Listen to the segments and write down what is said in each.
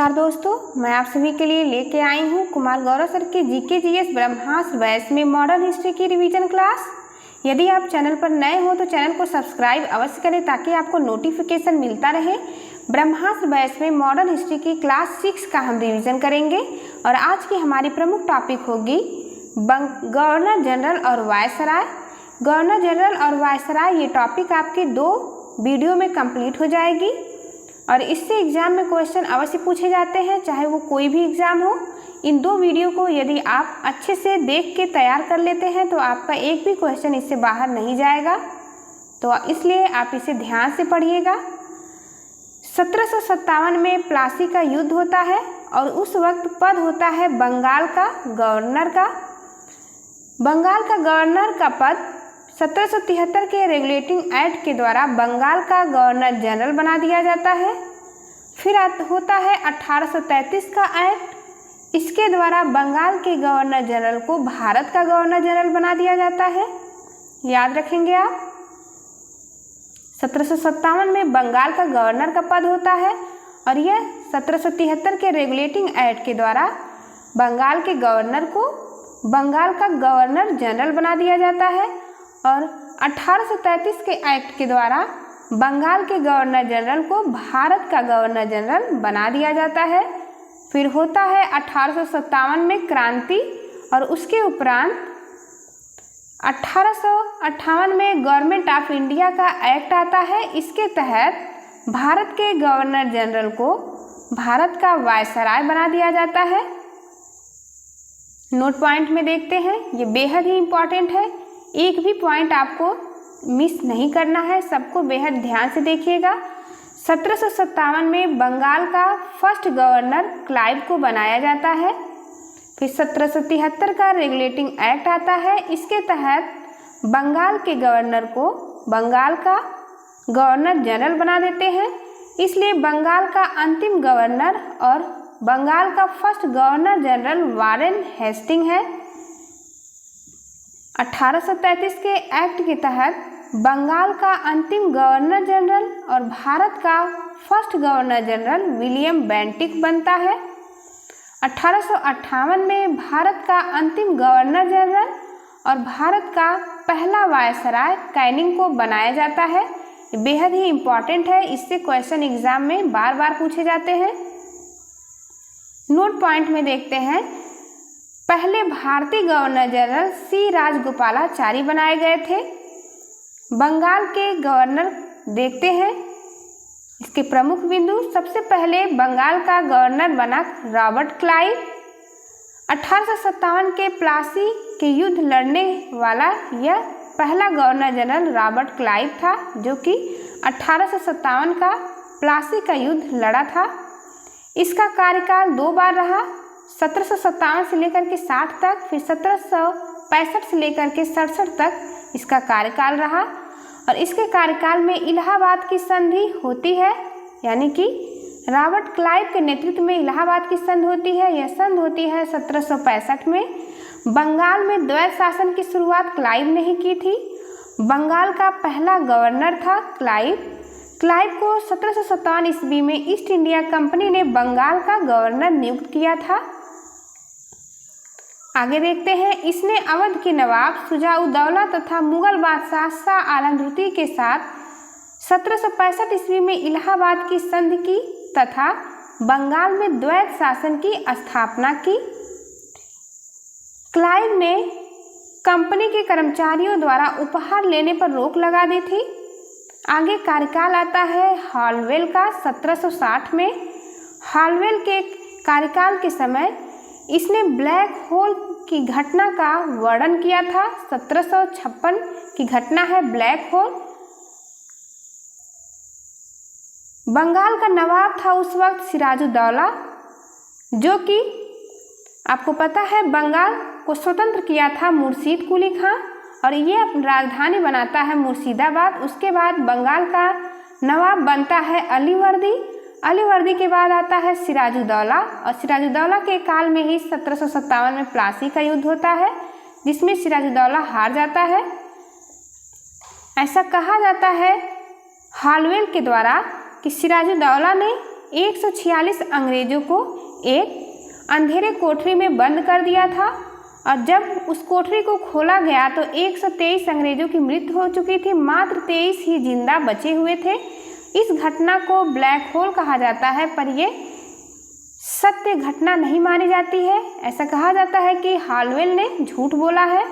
नमस्कार दोस्तों, मैं आप सभी के लिए लेके आई हूँ कुमार गौरव सर की जीके जीएस ब्रह्मास्त्र बैच में मॉडर्न हिस्ट्री की रिवीजन क्लास। यदि आप चैनल पर नए हो तो चैनल को सब्सक्राइब अवश्य करें ताकि आपको नोटिफिकेशन मिलता रहे। ब्रह्मास्त्र बैच में मॉडर्न हिस्ट्री की क्लास 6 का हम रिवीजन करेंगे और आज की हमारी प्रमुख टॉपिक होगी गवर्नर जनरल और वायसराय। गवर्नर जनरल और वायसराय ये टॉपिक आपके 2 वीडियो में कंप्लीट हो जाएगी और इससे एग्जाम में क्वेश्चन अवश्य पूछे जाते हैं, चाहे वो कोई भी एग्जाम हो। इन 2 वीडियो को यदि आप अच्छे से देख के तैयार कर लेते हैं तो आपका एक भी क्वेश्चन इससे बाहर नहीं जाएगा, तो इसलिए आप इसे ध्यान से पढ़िएगा। 1757 में प्लासी का युद्ध होता है और उस वक्त पद होता है बंगाल का गवर्नर का। बंगाल का गवर्नर का पद 1773 के रेगुलेटिंग एक्ट के द्वारा बंगाल का गवर्नर जनरल बना दिया जाता है। फिर होता है 1833 का एक्ट। इसके द्वारा बंगाल के गवर्नर जनरल को भारत का गवर्नर जनरल बना दिया जाता है। याद रखेंगे आप, 1757 में बंगाल का गवर्नर का पद होता है और यह 1773 के रेगुलेटिंग एक्ट के द्वारा बंगाल के गवर्नर को बंगाल का गवर्नर जनरल बना दिया जाता है और 1833 के एक्ट के द्वारा बंगाल के गवर्नर जनरल को भारत का गवर्नर जनरल बना दिया जाता है। फिर होता है 1857 में क्रांति और उसके उपरांत 1858 में गवर्नमेंट ऑफ इंडिया का एक्ट आता है। इसके तहत भारत के गवर्नर जनरल को भारत का वायसराय बना दिया जाता है। नोट पॉइंट में देखते हैं, ये बेहद ही इम्पॉर्टेंट है, एक भी पॉइंट आपको मिस नहीं करना है, सबको बेहद ध्यान से देखिएगा। 1757 में बंगाल का फर्स्ट गवर्नर क्लाइव को बनाया जाता है। फिर 1773 का रेगुलेटिंग एक्ट आता है। इसके तहत बंगाल के गवर्नर को बंगाल का गवर्नर जनरल बना देते हैं, इसलिए बंगाल का अंतिम गवर्नर और बंगाल का first governor general Warren Hastings है। 1833 के एक्ट के तहत बंगाल का अंतिम गवर्नर जनरल और भारत का first governor general William Bentinck बनता है। 1858 में भारत का अंतिम गवर्नर जनरल और भारत का पहला वायसराय कैनिंग को बनाया जाता है। बेहद ही इम्पॉर्टेंट है, इससे क्वेश्चन एग्जाम में बार बार पूछे जाते हैं। नोट पॉइंट में देखते हैं, पहले भारतीय गवर्नर जनरल सी राजगोपालाचारी बनाए गए थे। बंगाल के गवर्नर देखते हैं, इसके प्रमुख बिंदु। सबसे पहले बंगाल का गवर्नर बना रॉबर्ट क्लाइव। 1857 के प्लासी के युद्ध लड़ने वाला यह पहला गवर्नर जनरल रॉबर्ट क्लाइव था, जो कि 1857 का प्लासी का युद्ध लड़ा था। इसका कार्यकाल 2 बार रहा, 1757 से लेकर के 60 तक, फिर 1765 से लेकर के 67 तक इसका कार्यकाल रहा। और इसके कार्यकाल में इलाहाबाद की संधि होती है, यानी कि रॉबर्ट क्लाइव के नेतृत्व में इलाहाबाद की संधि होती है। यह संधि होती है 1765 में। बंगाल में द्वैत शासन की शुरुआत क्लाइव ने ही की थी। बंगाल का पहला गवर्नर था क्लाइव। क्लाइव को 1757 ईस्वी में ईस्ट इंडिया कंपनी ने बंगाल का गवर्नर नियुक्त किया था। आगे देखते हैं, इसने अवध के नवाब शुजा-उद-दौला तथा मुगल बादशाह शाह आलम द्वितीय के साथ 1765 ईस्वी में इलाहाबाद की संधि की तथा बंगाल में द्वैत शासन की स्थापना की। क्लाइव ने कंपनी के कर्मचारियों द्वारा उपहार लेने पर रोक लगा दी थी। आगे कार्यकाल आता है हॉलवेल का 1760 में। हॉलवेल के कार्यकाल के समय इसने ब्लैक होल की घटना का वर्णन किया था। 1756 की घटना है ब्लैक होल। बंगाल का नवाब था उस वक्त सिराजुद्दौला, जो कि आपको पता है बंगाल को स्वतंत्र किया था मुर्शीद कुली खां और ये अपनी राजधानी बनाता है मुर्शिदाबाद। उसके बाद बंगाल का नवाब बनता है अलीवर्दी। अलीवर्दी के बाद आता है सिराजुद्दौला और सिराजुद्दौला के काल में ही 1757 में प्लासी का युद्ध होता है, जिसमें सिराजुद्दौला हार जाता है। ऐसा कहा जाता है हॉलवेल के द्वारा कि सिराजुद्दौला ने 146 अंग्रेजों को एक अंधेरे कोठरी में बंद कर दिया था और जब उस कोठरी को खोला गया तो 123 अंग्रेजों की मृत्यु हो चुकी थी, मात्र 23 ही जिंदा बचे हुए थे। इस घटना को ब्लैक होल कहा जाता है, पर यह सत्य घटना नहीं मानी जाती है। ऐसा कहा जाता है कि हालवेल ने झूठ बोला है।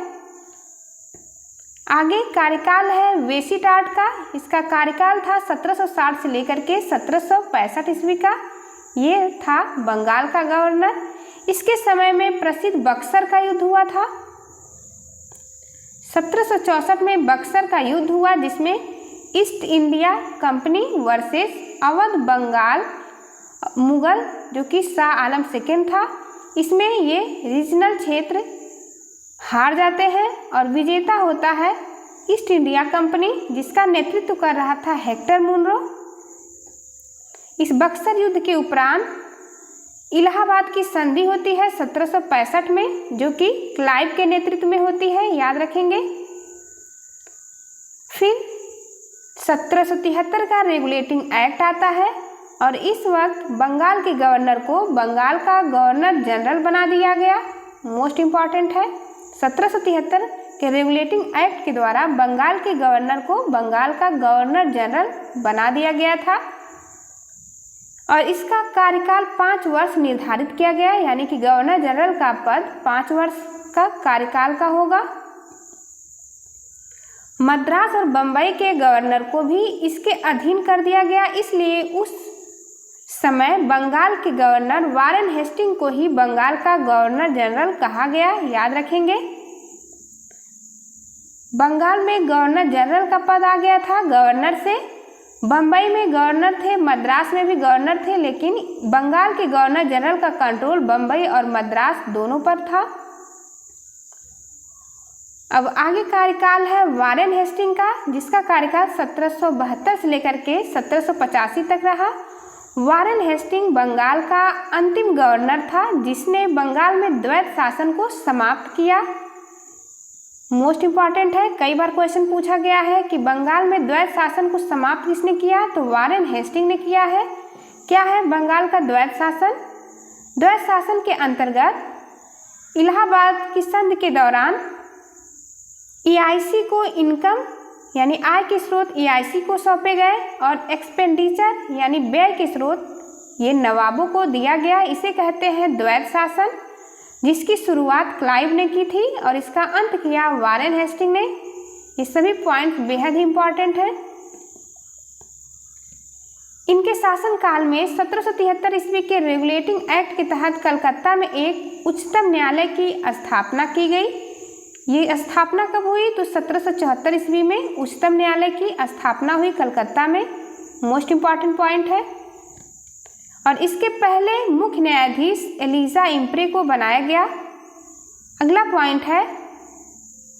आगे कार्यकाल है वेसिटार्ड का। इसका कार्यकाल था 1760 से लेकर के 1765 ईस्वी का। ये था बंगाल का गवर्नर। इसके समय में प्रसिद्ध बक्सर का युद्ध हुआ था। 1764 में बक्सर का युद्ध हुआ, जिसमें East India Company versus Awadh Bengal Mughal, जो कि शाह आलम सेकेंड था। इसमें ये रीजनल क्षेत्र हार जाते हैं और विजेता होता है ईस्ट इंडिया कंपनी, जिसका नेतृत्व कर रहा था हेक्टर मुनरो। इस बक्सर युद्ध के उपरांत इलाहाबाद की संधि होती है 1765 में, जो कि क्लाइव के नेतृत्व में होती है, याद रखेंगे। फिर 1773 का रेगुलेटिंग एक्ट आता है और इस वक्त बंगाल के गवर्नर को बंगाल का गवर्नर जनरल बना दिया गया। मोस्ट इम्पॉर्टेंट है, 1773 के रेगुलेटिंग एक्ट के द्वारा बंगाल के गवर्नर को बंगाल का गवर्नर जनरल बना दिया गया था और इसका कार्यकाल 5 वर्ष निर्धारित किया गया, यानी कि गवर्नर जनरल का पद 5 वर्ष का कार्यकाल का होगा। मद्रास और बम्बई के गवर्नर को भी इसके अधीन कर दिया गया, इसलिए उस समय बंगाल के गवर्नर वारेन हेस्टिंग को ही बंगाल का गवर्नर जनरल कहा गया, याद रखेंगे। बंगाल में गवर्नर जनरल का पद आ गया था गवर्नर से। बम्बई में गवर्नर थे, मद्रास में भी गवर्नर थे, लेकिन बंगाल के गवर्नर जनरल का कंट्रोल बम्बई और मद्रास दोनों पर था। अब आगे कार्यकाल है वारेन हेस्टिंग का, जिसका कार्यकाल 1772 से लेकर के 1785 तक रहा। वारेन हेस्टिंग बंगाल का अंतिम गवर्नर था, जिसने बंगाल में द्वैत शासन को समाप्त किया। मोस्ट इम्पॉर्टेंट है, कई बार क्वेश्चन पूछा गया है कि बंगाल में द्वैत शासन को समाप्त किसने किया, तो वारेन हेस्टिंग ने किया है। क्या है बंगाल का द्वैत शासन? द्वैत शासन के अंतर्गत इलाहाबाद की संधि के दौरान EIC को इनकम यानी आय के स्रोत EIC को सौंपे गए और एक्सपेंडिचर यानी व्यय के स्रोत ये नवाबों को दिया गया। इसे कहते हैं द्वैत शासन, जिसकी शुरुआत क्लाइव ने की थी और इसका अंत किया वारेन हेस्टिंग ने। ये सभी पॉइंट्स बेहद ही इंपॉर्टेंट हैं। इनके शासनकाल में 1773 ईस्वी के रेगुलेटिंग एक्ट के तहत कलकत्ता में एक उच्चतम न्यायालय की स्थापना की गई। ये स्थापना कब हुई, तो 1774 ईस्वी में उच्चतम न्यायालय की स्थापना हुई कलकत्ता में। मोस्ट इम्पॉर्टेंट पॉइंट है। और इसके पहले मुख्य न्यायाधीश एलिजा इम्प्रे को बनाया गया। अगला पॉइंट है,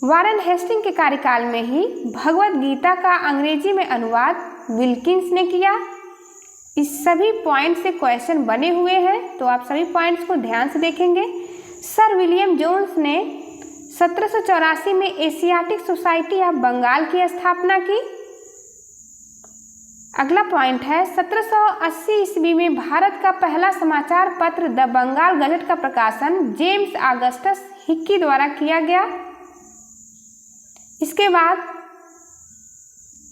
वारेन हेस्टिंग के कार्यकाल में ही भगवद गीता का अंग्रेजी में अनुवाद विल्किंस ने किया। इस सभी पॉइंट से क्वेश्चन बने हुए हैं, तो आप सभी पॉइंट्स को ध्यान से देखेंगे। सर विलियम जोन्स ने 1784 में एशियाटिक सोसाइटी ऑफ बंगाल की स्थापना की। अगला पॉइंट है, 1780 ईस्वी में भारत का पहला समाचार पत्र द बंगाल गजट का प्रकाशन जेम्स ऑगस्टस हिक्की द्वारा किया गया। इसके बाद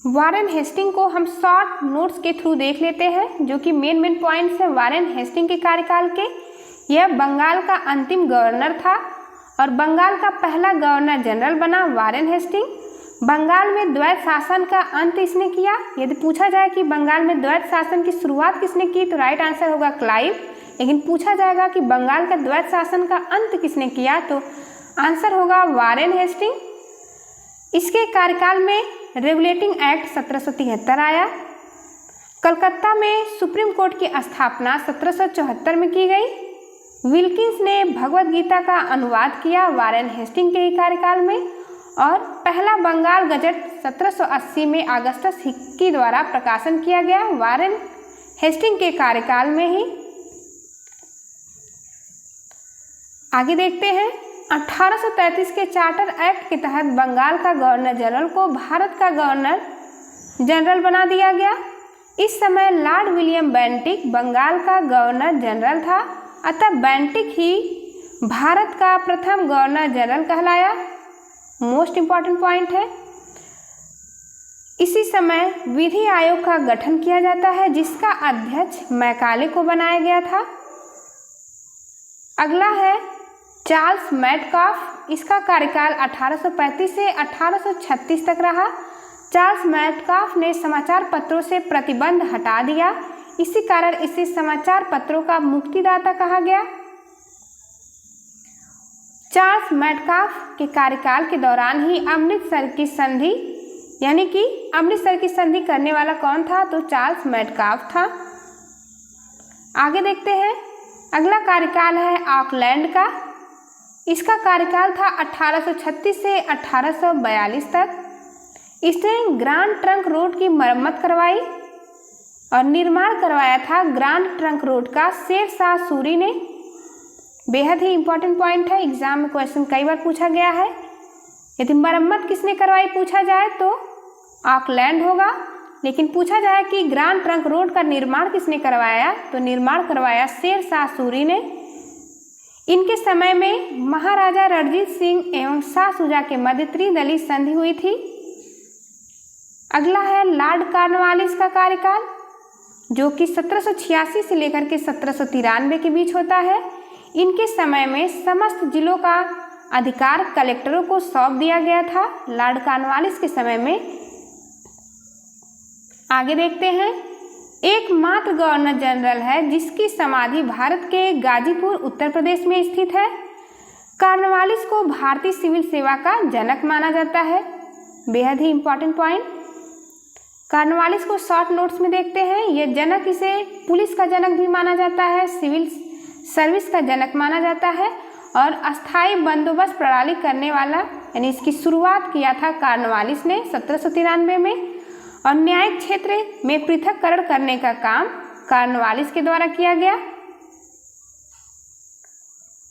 वारेन हेस्टिंग को हम शॉर्ट नोट्स के थ्रू देख लेते हैं, जो कि मेन पॉइंट्स हैं वारेन हेस्टिंग के कार्यकाल के। यह बंगाल का अंतिम गवर्नर था और बंगाल का पहला गवर्नर जनरल बना वारेन हेस्टिंग। बंगाल में द्वैत शासन का अंत इसने किया। यदि पूछा जाए कि बंगाल में द्वैत शासन की शुरुआत किसने की, तो राइट आंसर होगा क्लाइव। लेकिन पूछा जाएगा कि बंगाल का द्वैत शासन का अंत किसने किया, तो आंसर होगा वारेन हेस्टिंग। इसके कार्यकाल में रेगुलेटिंग एक्ट 1773 आया। कलकत्ता में सुप्रीम कोर्ट की स्थापना 1774 में की गई। विल्किंस ने भगवद गीता का अनुवाद किया वारेन हेस्टिंग के ही कार्यकाल में। और पहला बंगाल गजट 1780 में ऑगस्टस हिक्की द्वारा प्रकाशन किया गया वारेन हेस्टिंग के कार्यकाल में ही। आगे देखते हैं, 1833 के चार्टर एक्ट के तहत बंगाल का गवर्नर जनरल को भारत का गवर्नर जनरल बना दिया गया। इस समय लॉर्ड विलियम बेंटिक बंगाल का गवर्नर जनरल था, अतः बेंटिक ही भारत का प्रथम गवर्नर जनरल कहलाया। मोस्ट इंपॉर्टेंट पॉइंट है। इसी समय विधि आयोग का गठन किया जाता है, जिसका अध्यक्ष मैकाले को बनाया गया था। अगला है चार्ल्स मेटकाफ। इसका कार्यकाल 1835 से 1836 तक रहा। चार्ल्स मेटकाफ ने समाचार पत्रों से प्रतिबंध हटा दिया, इसी कारण इसे समाचार पत्रों का मुक्तिदाता कहा गया। चार्ल्स मेटकाफ के कार्यकाल के दौरान ही अमृतसर की संधि, यानी कि अमृतसर की संधि करने वाला कौन था, तो चार्ल्स मेटकाफ था। आगे देखते हैं। अगला कार्यकाल है ऑकलैंड का। इसका कार्यकाल था 1836 से 1842 तक। इसने ग्रांड ट्रंक रोड की मरम्मत करवाई और निर्माण करवाया था ग्रांड ट्रंक रोड का शेरशाह सूरी ने। बेहद ही इंपॉर्टेंट पॉइंट है, एग्जाम में क्वेश्चन कई बार पूछा गया है। यदि मरम्मत किसने करवाई पूछा जाए तो ऑकलैंड होगा, लेकिन पूछा जाए कि ग्रांड ट्रंक रोड का निर्माण किसने करवाया, तो निर्माण करवाया शेरशाह सूरी ने। इनके समय में महाराजा रणजीत सिंह एवं शाह शुजा के मध्य त्रिदलीय संधि हुई थी। अगला है लॉर्ड कॉर्नवालिस का कार्यकाल, जो कि 1786 से लेकर के 1793 के बीच होता है। इनके समय में समस्त जिलों का अधिकार कलेक्टरों को सौंप दिया गया था, लॉर्ड कॉर्नवालिस के समय में। आगे देखते हैं। एकमात्र गवर्नर जनरल है जिसकी समाधि भारत के गाजीपुर उत्तर प्रदेश में स्थित है। कॉर्नवालिस को भारतीय सिविल सेवा का जनक माना जाता है। बेहद ही इंपॉर्टेंट पॉइंट। कॉर्नवालिस को शॉर्ट नोट्स में देखते हैं। यह जनक, इसे पुलिस का जनक भी माना जाता है, सिविल सर्विस का जनक माना जाता है और अस्थायी बंदोबस्त प्रणाली करने वाला, यानी इसकी शुरुआत किया था कॉर्नवालिस ने 1793 में। और न्यायिक क्षेत्र में पृथक्करण करने का काम कॉर्नवालिस के द्वारा किया गया।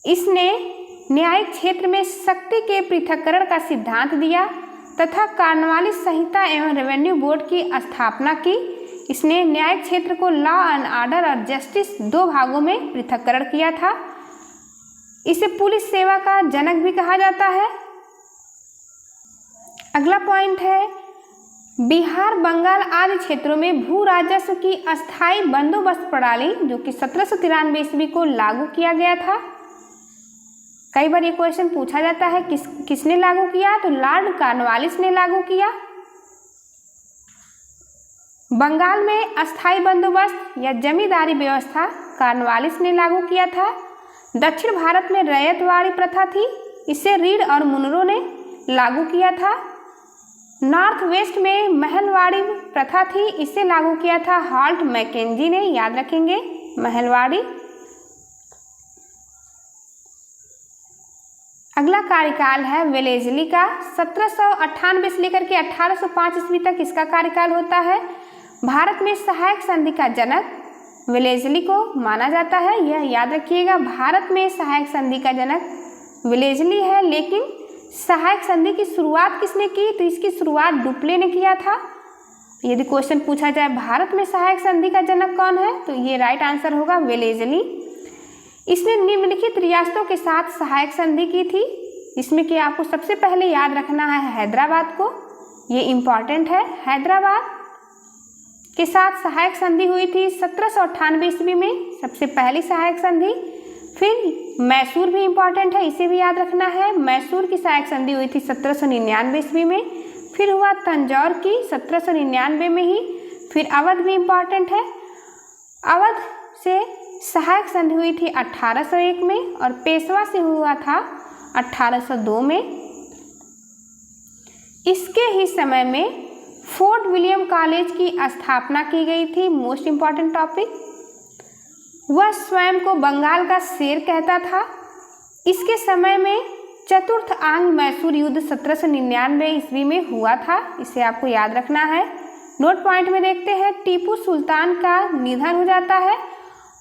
इसने न्यायिक क्षेत्र में शक्ति के पृथक्करण का सिद्धांत दिया तथा कॉर्नवालिस संहिता एवं रेवेन्यू बोर्ड की स्थापना की। इसने न्यायिक क्षेत्र को लॉ एंड ऑर्डर और जस्टिस दो भागों में पृथक्करण किया था। इसे पुलिस सेवा का जनक भी कहा जाता है। अगला पॉइंट है बिहार, बंगाल आदि क्षेत्रों में भू राजस्व की अस्थायी बंदोबस्त प्रणाली, जो कि 1793 ईस्वी को लागू किया गया था। कई बार ये क्वेश्चन पूछा जाता है किसने लागू किया, तो लॉर्ड कॉर्नवालिस ने लागू किया। बंगाल में अस्थायी बंदोबस्त या जमींदारी व्यवस्था कॉर्नवालिस ने लागू किया था। दक्षिण भारत में रैयतवाड़ी प्रथा थी, इसे रीड और मुनरो ने लागू किया था। नॉर्थ वेस्ट में महलवाड़ी प्रथा थी, इसे लागू किया था हॉल्ट मैकेंजी ने, याद रखेंगे महलवाड़ी। अगला कार्यकाल है वेलेस्ली का। 1798 से लेकर के 1805 ईस्वी तक इसका कार्यकाल होता है। भारत में सहायक संधि का जनक वेलेस्ली को माना जाता है, यह याद रखिएगा। भारत में सहायक संधि का जनक वेलेस्ली है, लेकिन सहायक संधि की शुरुआत किसने की, तो इसकी शुरुआत डुप्ले ने किया था। यदि क्वेश्चन पूछा जाए भारत में सहायक संधि का जनक कौन है, तो ये राइट आंसर होगा वेलेस्ली। इसने निम्नलिखित रियासतों के साथ सहायक संधि की थी, इसमें कि आपको सबसे पहले याद रखना है हैदराबाद को, ये इम्पॉर्टेंट है। हैदराबाद के साथ सहायक संधि हुई थी 1798 ईस्वी में, सबसे पहली सहायक संधि। फिर मैसूर भी इम्पॉर्टेंट है, इसे भी याद रखना है। मैसूर की सहायक संधि हुई थी 1799 ईस्वी में। फिर हुआ तंजौर की 1799 में ही। फिर अवध भी इम्पॉर्टेंट है, अवध से सहायक संधि हुई थी 1801 में और पेशवा से हुआ था 1802 में। इसके ही समय में फोर्ट विलियम कॉलेज की स्थापना की गई थी। Most important topic. वह स्वयं को बंगाल का शेर कहता था। इसके समय में चतुर्थ आंग्ल मैसूर युद्ध 1799 ईस्वी में हुआ था, इसे आपको याद रखना है। नोट पॉइंट में देखते हैं, टीपू सुल्तान का निधन हो जाता है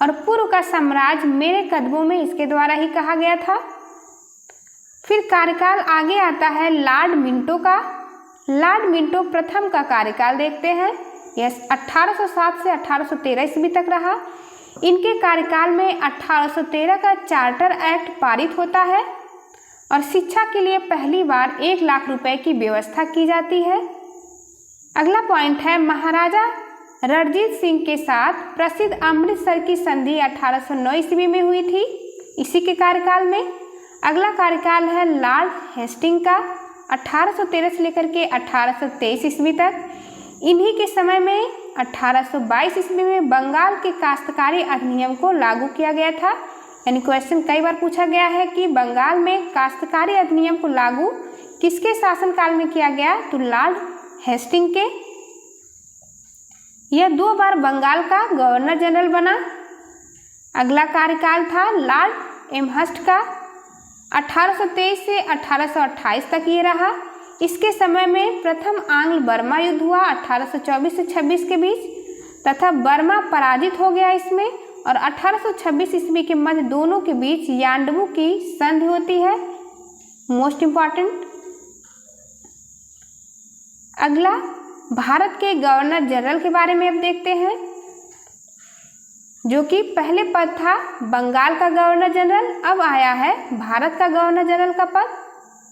और पूर्व का साम्राज्य मेरे कदमों में, इसके द्वारा ही कहा गया था। फिर कार्यकाल आगे आता है लॉर्ड मिंटो का। लॉर्ड मिंटो प्रथम का कार्यकाल देखते हैं। यह 1807 से 1813 ईस्वी तक रहा। इनके कार्यकाल में 1813 का चार्टर एक्ट पारित होता है और शिक्षा के लिए पहली बार 1 लाख रुपए की व्यवस्था की जाती है। अगला पॉइंट है महाराजा रणजीत सिंह के साथ प्रसिद्ध अमृतसर की संधि 1809 ईस्वी में हुई थी, इसी के कार्यकाल में। अगला कार्यकाल है लॉर्ड हेस्टिंग का 1813 से लेकर के 1823 ईस्वी तक। इन्हीं के समय में 1822 ईस्वी में बंगाल के काश्तकारी अधिनियम को लागू किया गया था। यानी क्वेश्चन कई बार पूछा गया है कि बंगाल में काश्तकारी अधिनियम को लागू किसके शासनकाल में किया गया, तो लॉर्ड हेस्टिंग के। यह 2 बार बंगाल का गवर्नर जनरल बना। अगला कार्यकाल था लॉर्ड एमहर्स्ट का 1823 से 1828 तक ये रहा। इसके समय में प्रथम आंग्ल बर्मा युद्ध हुआ 1824 से 26 के बीच तथा बर्मा पराजित हो गया इसमें, और 1826 ईस्वी के मध्य दोनों के बीच यांडबू की संधि होती है, मोस्ट इम्पॉर्टेंट। अगला भारत के गवर्नर जनरल के बारे में अब देखते हैं, जो कि पहले पद था बंगाल का गवर्नर जनरल, अब आया है भारत का गवर्नर जनरल का पद।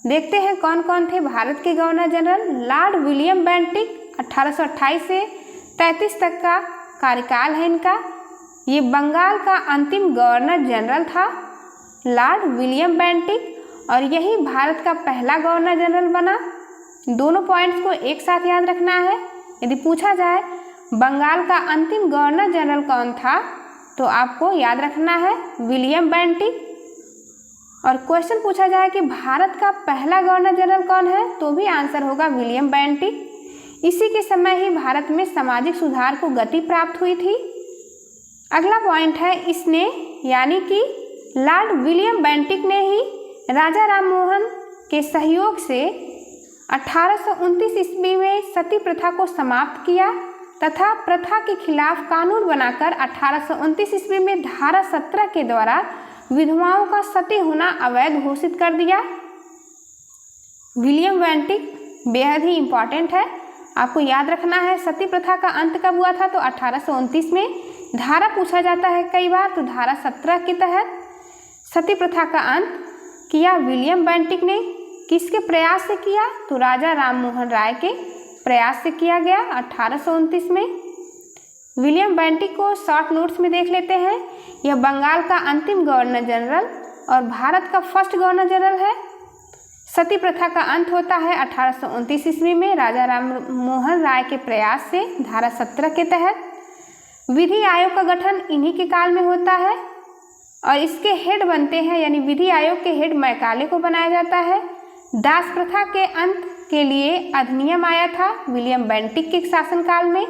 देखते हैं कौन कौन थे भारत के governor general. Lord William Bentinck 1828 से 33 तक का कार्यकाल है इनका। ये बंगाल का अंतिम गवर्नर जनरल था लॉर्ड विलियम बेंटिक, और यही भारत का पहला गवर्नर जनरल बना। दोनों पॉइंट्स को एक साथ याद रखना है। यदि पूछा जाए बंगाल का अंतिम गवर्नर जनरल कौन था, तो आपको याद रखना है विलियम बेंटिक। और क्वेश्चन पूछा जाए कि भारत का पहला गवर्नर जनरल कौन है, तो भी आंसर होगा विलियम बेंटिक। इसी के समय ही भारत में सामाजिक सुधार को गति प्राप्त हुई थी। अगला पॉइंट है इसने, यानी कि लॉर्ड विलियम बेंटिक ने ही राजा राममोहन के सहयोग से 1829 ईस्वी में सती प्रथा को समाप्त किया तथा प्रथा के खिलाफ कानून बनाकर 1829 ईस्वी में धारा 17 के द्वारा विधवाओं का सती होना अवैध घोषित कर दिया। विलियम बेंटिक बेहद ही इम्पॉर्टेंट है, आपको याद रखना है। सती प्रथा का अंत कब हुआ था, तो 1829 में। धारा पूछा जाता है कई बार, तो धारा 17 के तहत सती प्रथा का अंत किया विलियम बेंटिक ने। किसके प्रयास से किया, तो राजा राममोहन राय के प्रयास से किया गया 1829 में। विलियम बेंटिक को शॉर्ट नोट्स में देख लेते हैं। यह बंगाल का अंतिम गवर्नर जनरल और भारत का फर्स्ट गवर्नर जनरल है। सती प्रथा का अंत होता है 1829 ईस्वी में राजा राममोहन राय के प्रयास से धारा 17 के तहत। विधि आयोग का गठन इन्हीं के काल में होता है और इसके हेड बनते हैं, यानी विधि आयोग के हेड मैकाले को बनाया जाता है। दास प्रथा के अंत के लिए अधिनियम आया था विलियम बेंटिक के शासनकाल में।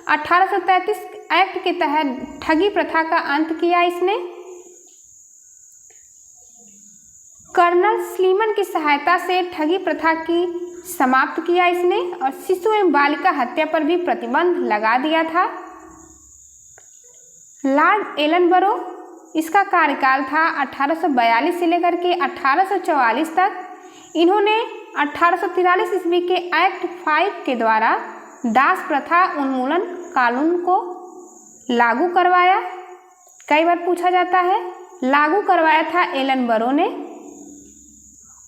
1833 एक्ट के तहत ठगी प्रथा का अंत किया इसने। कर्नल स्लीमन की सहायता से ठगी प्रथा की समाप्त किया इसने और शिशु एवं बालिका हत्या पर भी प्रतिबंध लगा दिया था। लॉर्ड एलनबरो, इसका कार्यकाल था 1842 से लेकर के 1844 तक। इन्होंने 1843 ईस्वी के एक्ट 5 के द्वारा दास प्रथा उन्मूलन कानून को लागू करवाया। कई बार पूछा जाता है, लागू करवाया था एलनबरो ने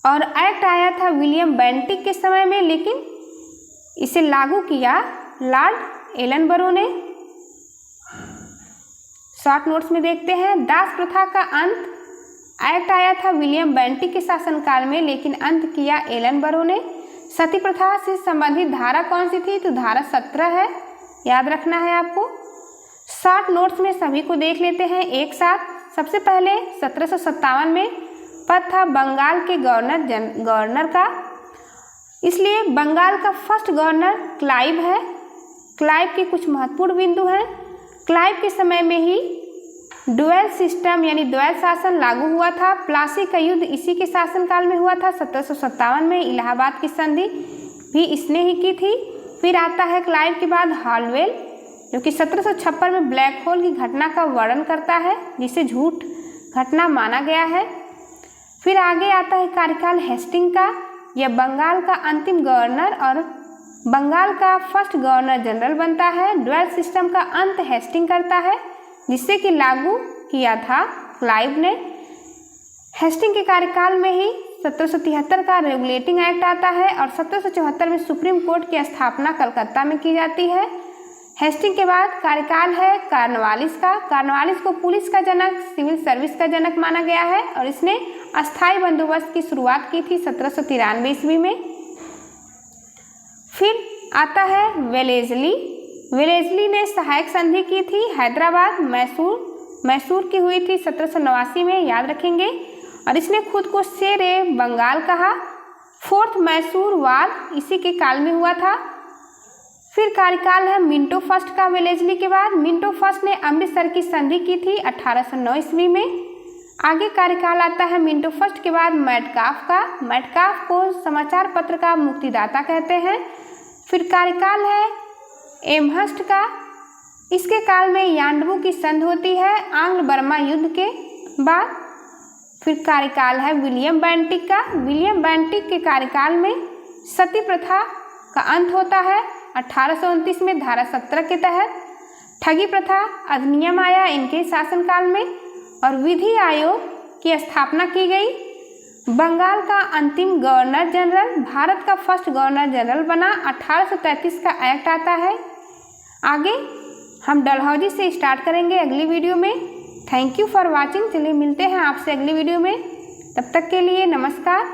और एक्ट आया था विलियम बेंटिक के समय में, लेकिन इसे लागू किया लॉर्ड एलनबरो ने। शॉर्ट नोट्स में देखते हैं, दास प्रथा का अंत एक्ट आया था विलियम बेंटिक के शासनकाल में, लेकिन अंत किया एलनबरो ने। सती प्रथा से संबंधित धारा कौन सी थी, तो धारा 17 है, याद रखना है आपको। शॉर्ट नोट्स में सभी को देख लेते हैं एक साथ। सबसे पहले 1757 में पद था बंगाल के गवर्नर का, इसलिए बंगाल का फर्स्ट गवर्नर क्लाइव है। क्लाइव के कुछ महत्वपूर्ण बिंदु हैं। क्लाइव के समय में ही ड्यूअल सिस्टम यानी द्वैत शासन लागू हुआ था। प्लासी का युद्ध इसी के शासनकाल में हुआ था 1757 में। इलाहाबाद की संधि भी इसने ही की थी। फिर आता है क्लाइव के बाद हालवेल, जो कि 1756 में ब्लैक होल की घटना का वर्णन करता है, जिसे झूठ घटना माना गया है। फिर आगे आता है कार्यकाल हेस्टिंग का। यह बंगाल का अंतिम गवर्नर और बंगाल का फर्स्ट गवर्नर जनरल बनता है। ड्वेल सिस्टम का अंत हेस्टिंग करता है, जिससे कि लागू किया था क्लाइव ने। हेस्टिंग के कार्यकाल में ही 1773 का रेगुलेटिंग एक्ट आता है और 1774 में सुप्रीम कोर्ट की स्थापना कलकत्ता में की जाती है। हेस्टिंग के बाद कार्यकाल है कॉर्नवालिस का। कॉर्नवालिस को पुलिस का जनक, सिविल सर्विस का जनक माना गया है और इसने अस्थायी बंदोबस्त की शुरुआत की थी 1793 ईस्वी में। फिर आता है वेलेस्ली। वेलेस्ली ने सहायक संधि की थी हैदराबाद मैसूर की हुई थी 1789 में, याद रखेंगे। और इसने खुद को शेरे बंगाल कहा। फोर्थ मैसूर वार इसी के काल में हुआ था। फिर कार्यकाल है मिंटो फर्स्ट का वेलेस्ली के बाद। मिंटो फर्स्ट ने अमृतसर की संधि की थी 1809 ईस्वी में। आगे कार्यकाल आता है मिंटो फर्स्ट के बाद मेटकाफ का। मेटकाफ को समाचार पत्र का मुक्तिदाता कहते हैं। फिर कार्यकाल है एमहर्स्ट का। इसके काल में यांडबू की संधि होती है आंग्ल बर्मा युद्ध के बाद। फिर कार्यकाल है विलियम बेंटिक का। विलियम बेंटिक के कार्यकाल में सती प्रथा का अंत होता है 1829 में धारा 17 के तहत। ठगी प्रथा अधिनियम आया इनके शासनकाल में और विधि आयोग की स्थापना की गई। बंगाल का अंतिम गवर्नर जनरल भारत का फर्स्ट गवर्नर जनरल बना। 1833 का एक्ट आता है। आगे हम डलहौजी से स्टार्ट करेंगे अगली वीडियो में। Thank you for watching. चलिए मिलते हैं आपसे अगली वीडियो में, तब तक के लिए नमस्कार।